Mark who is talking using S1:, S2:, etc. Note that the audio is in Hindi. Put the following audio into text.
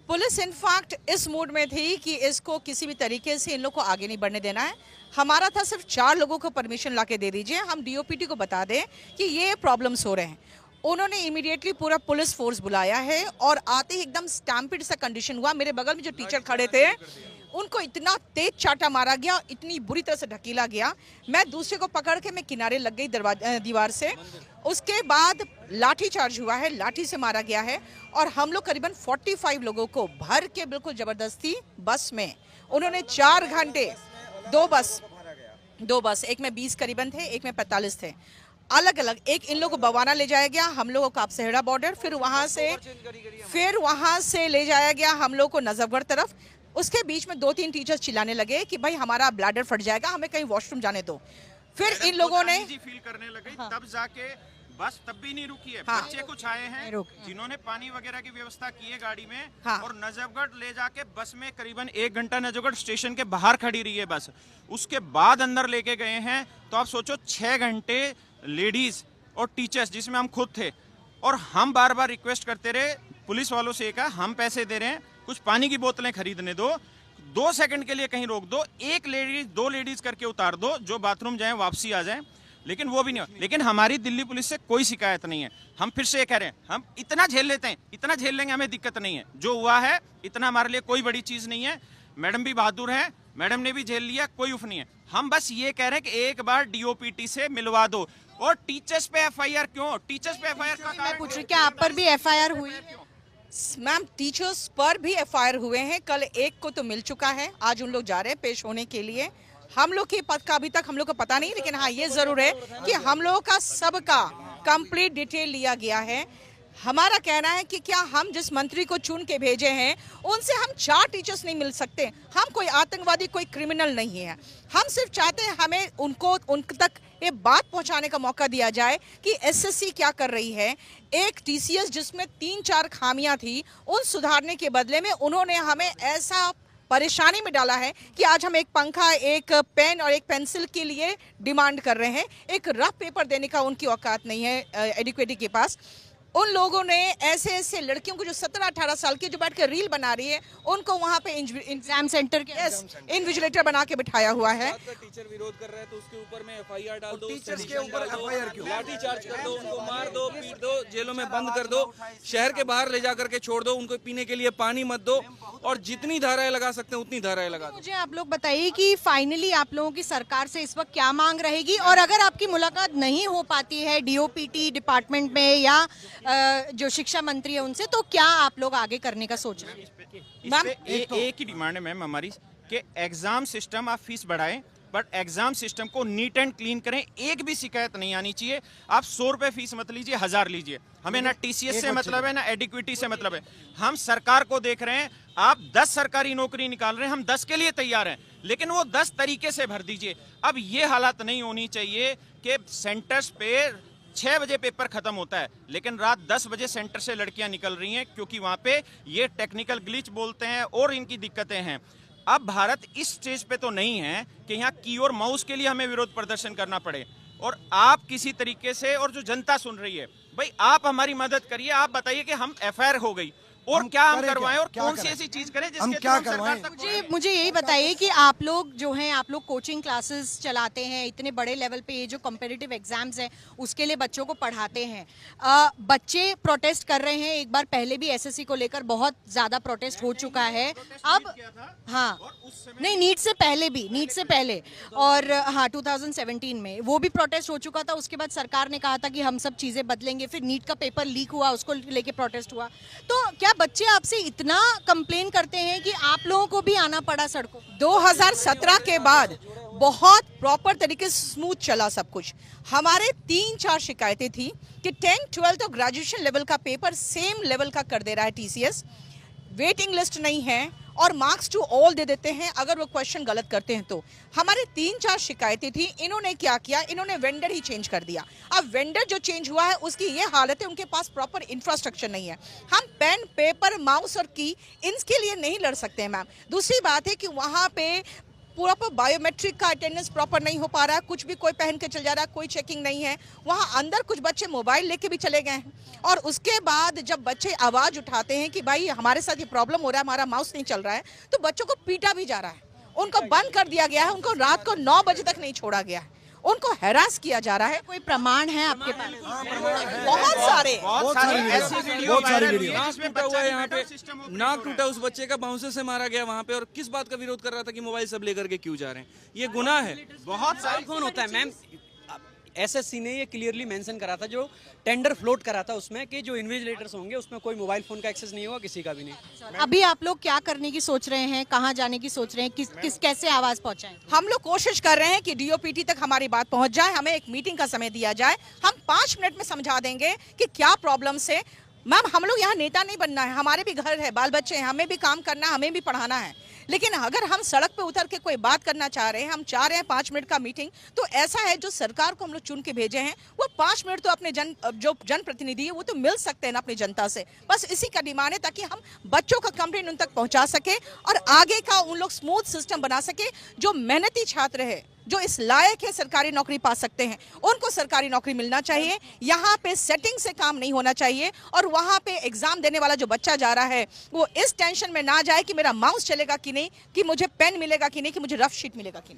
S1: पुलिस इनफैक्ट इस मूड में थी कि इसको किसी भी तरीके से इन लोग को आगे नहीं बढ़ने देना है। हमारा था सिर्फ 4 लोगों को परमिशन लाके दे दीजिए, हम डीओपीटी को बता दें कि ये प्रॉब्लम्स हो रहे हैं। उन्होंने इमीडिएटली पूरा पुलिस फोर्स बुलाया है और आते ही एकदम स्टैम्पिड सा कंडीशन हुआ। मेरे बगल में जो टीचर खड़े थे उनको इतना तेज चाटा मारा गया, इतनी बुरी तरह से ढकेला गया, मैं दूसरे को पकड़ के मैं किनारे लग गई दीवार से। उसके बाद लाठी चार्ज हुआ है, लाठी से मारा गया है और हम लोग करीबन 45 लोगों को भर के बिल्कुल जबरदस्ती बस में उन्होंने 4 घंटे, दो बस, एक में 20 करीबन थे, एक में 45 थे, अलग अलग। एक इन लोगों को बवाना ले जाया गया, हम लोगों को आपसेहड़ा बॉर्डर, फिर वहां से ले जाया गया हम लोग को नजफगढ़ तरफ। उसके बीच में 2-3 टीचर्स चिल्लाने लगे कि भाई हमारा ब्लैडर फट जाएगा, हमें कहीं वॉशरूम जाने दो। फिर इन लोगों ने
S2: फील करने लगे, तब जाके बस तब भी नहीं रुकी है। बच्चे कुछ आए हैं जिन्होंने पानी वगैरह की व्यवस्था की है गाड़ी में, और नजफगढ़ ले जाके बस में करीबन 1 घंटा नजफगढ़ स्टेशन के बाहर खड़ी रही है बस, उसके बाद अंदर लेके गए हैं। तो आप सोचो 6 घंटे लेडीज और टीचर्स जिसमें हम खुद थे, और हम बार बार रिक्वेस्ट करते रहे पुलिस वालों से, कहा हम पैसे दे रहे हैं, कुछ पानी की बोतलें खरीदने दो, 2 सेकंड के लिए कहीं रोक दो, 1 लेडीज 2 लेडीज करके उतार दो, जो बाथरूम जाए वापसी आ जाए, लेकिन वो भी नहीं हो। लेकिन हमारी दिल्ली पुलिस से कोई शिकायत नहीं है। हम फिर से ये कह रहे हैं, हम इतना झेल लेते हैं, इतना झेल लेंगे, हमें दिक्कत नहीं है। जो हुआ है इतना हमारे लिए कोई बड़ी चीज नहीं है। मैडम भी बहादुर है, मैडम ने भी झेल लिया, कोई उफ नहीं है। हम बस ये कह रहे हैं कि एक बार डीओपीटी से मिलवा दो। और टीचर्स पे एफआईआर क्यों? टीचर्स पे एफआईआर का
S3: मैं पूछ रही क्या आप पर भी एफआईआर हुई?
S1: मैम टीचर्स पर भी एफआईआर हुए हैं, कल एक को तो मिल चुका है, आज उन लोग जा रहे हैं पेश होने के लिए। हम लोग के पद का अभी तक हम लोग को पता नहीं, लेकिन हाँ ये जरूर है कि हम लोगों का सबका कंप्लीट डिटेल लिया गया है। हमारा कहना है कि क्या हम जिस मंत्री को चुन के भेजे हैं उनसे हम 4 टीचर्स नहीं मिल सकते? हम कोई आतंकवादी, कोई क्रिमिनल नहीं है। हम सिर्फ चाहते हैं हमें उन तक ये बात पहुंचाने का मौका दिया जाए कि एसएससी क्या कर रही है। एक टीसीएस जिसमें 3-4 खामियां थी, उन सुधारने के बदले में उन्होंने हमें ऐसा परेशानी में डाला है कि आज हम एक पंखा, एक पेन और एक पेंसिल के लिए डिमांड कर रहे हैं। एक रफ पेपर देने का उनकी औकात नहीं है एडिक्वेटी के पास। उन लोगों ने ऐसे लड़कियों को जो 17-18 साल की जो बैठ कर रील बना रही है, उनको वहां पे एग्जाम सेंटर के इन्विजिलेटर बना के बिठाया हुआ है।
S4: टीचर विरोध कर रहे हैं तो उसके ऊपर में एफआईआर डाल दो, टीचर्स के ऊपर एफआईआर क्यों? लाठी चार्ज कर दो, उनको मार दो, पीट दो, जेलों में बंद कर दो, शहर के बाहर ले जाकर के छोड़ दो, उनको पीने के लिए पानी मत दो, और जितनी धाराएं लगा सकते हैं उतनी धाराएं लगा दो।
S3: मुझे आप लोग बताइए कि फाइनली आप लोगों की सरकार से इस वक्त क्या मांग रहेगी, और अगर आपकी मुलाकात नहीं हो पाती है डीओपीटी डिपार्टमेंट में या जो शिक्षा मंत्री है उनसे, तो क्या आप लोग आगे करने का सोच रहे हैं?
S2: एक ही डिमांड है मैम हमारी कि एग्जाम सिस्टम आप फीस बढ़ाएं, बट एग्जाम सिस्टम को नीट एंड क्लीन करें। एक भी शिकायत नहीं आनी चाहिए। आप 100 रुपए फीस मत लीजिए, 1000 लीजिए। हमें ना टीसीएस से मतलब है, ना एडिक्विटी से मतलब है। हम सरकार को देख रहे हैं, आप 10 सरकारी नौकरी निकाल रहे हैं, हम 10 के लिए तैयार हैं, लेकिन वो 10 तरीके से भर दीजिए। अब ये हालत नहीं होनी चाहिए कि सेंटर्स पे 6 बजे पेपर खत्म होता है, लेकिन रात 10 बजे सेंटर से लड़कियां निकल रही हैं, क्योंकि वहां पे ये टेक्निकल ग्लिच बोलते हैं और इनकी दिक्कतें हैं। अब भारत इस स्टेज पे तो नहीं है कि यहाँ की और माउस के लिए हमें विरोध प्रदर्शन करना पड़े। और आप किसी तरीके से, और जो जनता सुन रही है, भाई आप हमारी मदद करिए। आप बताइए कि हम एफआईआर हो गई और क्या हम करवाएं, और कौन सी ऐसी चीज करें जिसके क्या करवाएं?
S3: मुझे यही बताइए कि आप लोग जो हैं, आप लोग कोचिंग क्लासेस चलाते हैं, इतने बड़े लेवल पे ये जो कॉम्पिटिटिव एग्जाम्स हैं उसके लिए बच्चों को पढ़ाते हैं। बच्चे प्रोटेस्ट कर रहे हैं, एक बार पहले भी एसएससी को लेकर बहुत ज्यादा प्रोटेस्ट हो चुका है। अब हाँ, नहीं नीट से पहले और हाँ 2017 में वो भी प्रोटेस्ट हो चुका था। उसके बाद सरकार ने कहा था कि हम सब चीजें बदलेंगे, फिर नीट का पेपर लीक हुआ, उसको लेके प्रोटेस्ट हुआ। तो क्या बच्चे आपसे इतना कंप्लेन करते हैं कि आप लोगों को भी आना पड़ा सड़कों?
S1: 2017 के बाद बहुत प्रॉपर तरीके से स्मूथ चला सब कुछ। हमारे 3-4 शिकायतें थी कि 10th 12th और ग्रेजुएशन लेवल का पेपर सेम लेवल का कर दे रहा है टीसीएस, वेटिंग लिस्ट नहीं है और मार्क्स टू ऑल दे देते हैं अगर वो क्वेश्चन गलत करते हैं तो। हमारे 3-4 शिकायतें थी। इन्होंने क्या किया, इन्होंने वेंडर ही चेंज कर दिया। अब वेंडर जो चेंज हुआ है उसकी ये हालत है, उनके पास प्रॉपर इंफ्रास्ट्रक्चर नहीं है। हम पेन, पेपर, माउस और की इनके लिए नहीं लड़ सकते हैं मैम। दूसरी बात है कि वहाँ पे प्रॉपर बायोमेट्रिक का अटेंडेंस प्रॉपर नहीं हो पा रहा है, कुछ भी कोई पहन के चल जा रहा है, कोई चेकिंग नहीं है। वहाँ अंदर कुछ बच्चे मोबाइल लेके भी चले गए हैं और उसके बाद जब बच्चे आवाज़ उठाते हैं कि भाई हमारे साथ ये प्रॉब्लम हो रहा है, हमारा माउस नहीं चल रहा है, तो बच्चों को पीटा भी जा रहा है, उनको बंद कर दिया गया है, उनको रात को 9 बजे तक नहीं छोड़ा गया है, उनको हैरास किया जा रहा है।
S3: कोई प्रमाण है आपके पास?
S1: बहुत सारे
S2: ऐसी वीडियो वायरल हुई है
S4: नाक
S2: जिसमें
S4: टूटा हुआ है यहाँ पे,
S2: सिस्टम
S4: नाक टूटा उस बच्चे का बाउंसर से मारा गया वहाँ पे, और किस बात का विरोध कर रहा था कि मोबाइल सब लेकर के क्यों जा रहे हैं? ये गुनाह है।
S2: बहुत सारी
S5: कौन होता है मैम? एसएससी ने ये क्लियरली मेंशन करा था, जो टेंडर फ्लोट करा था उसमें, कि जो इन्विजिलेटर्स होंगे उसमें कोई मोबाइल फोन का एक्सेस नहीं होगा, किसी का भी नहीं।
S3: अभी आप लोग क्या करने की सोच रहे हैं, कहाँ जाने की सोच रहे हैं, किस कैसे आवाज पहुंचाएं?
S1: हम लोग कोशिश कर रहे हैं कि डीओपीटी तक हमारी बात पहुंच जाए, हमें एक मीटिंग का समय दिया जाए, हम 5 मिनट में समझा देंगे कि क्या प्रॉब्लम्स है। मैम हम लोग यहाँ नेता नहीं बनना है, हमारे भी घर है, बाल बच्चे हैं, हमें भी काम करना है, हमें भी पढ़ाना है, लेकिन अगर हम सड़क पे उतर के कोई बात करना चाह रहे हैं, हम चाह रहे हैं 5 मिनट का मीटिंग, तो ऐसा है जो सरकार को हम लोग चुन के भेजे हैं वो 5 मिनट तो अपने जो जनप्रतिनिधि है वो तो मिल सकते हैं ना अपनी जनता से। बस इसी का डिमांड है ताकि हम बच्चों का कंप्लेंट उन तक पहुंचा सके और आगे का उन लोग स्मूथ सिस्टम बना सके। जो मेहनती छात्र है, जो इस लायक है सरकारी नौकरी पा सकते हैं, उनको सरकारी नौकरी मिलना चाहिए। यहाँ पे सेटिंग से काम नहीं होना चाहिए और वहाँ पे एग्जाम देने वाला जो बच्चा जा रहा है वो इस टेंशन में ना जाए कि मेरा माउस चलेगा कि नहीं, कि मुझे पेन मिलेगा कि नहीं, कि मुझे रफ शीट मिलेगा कि नहीं।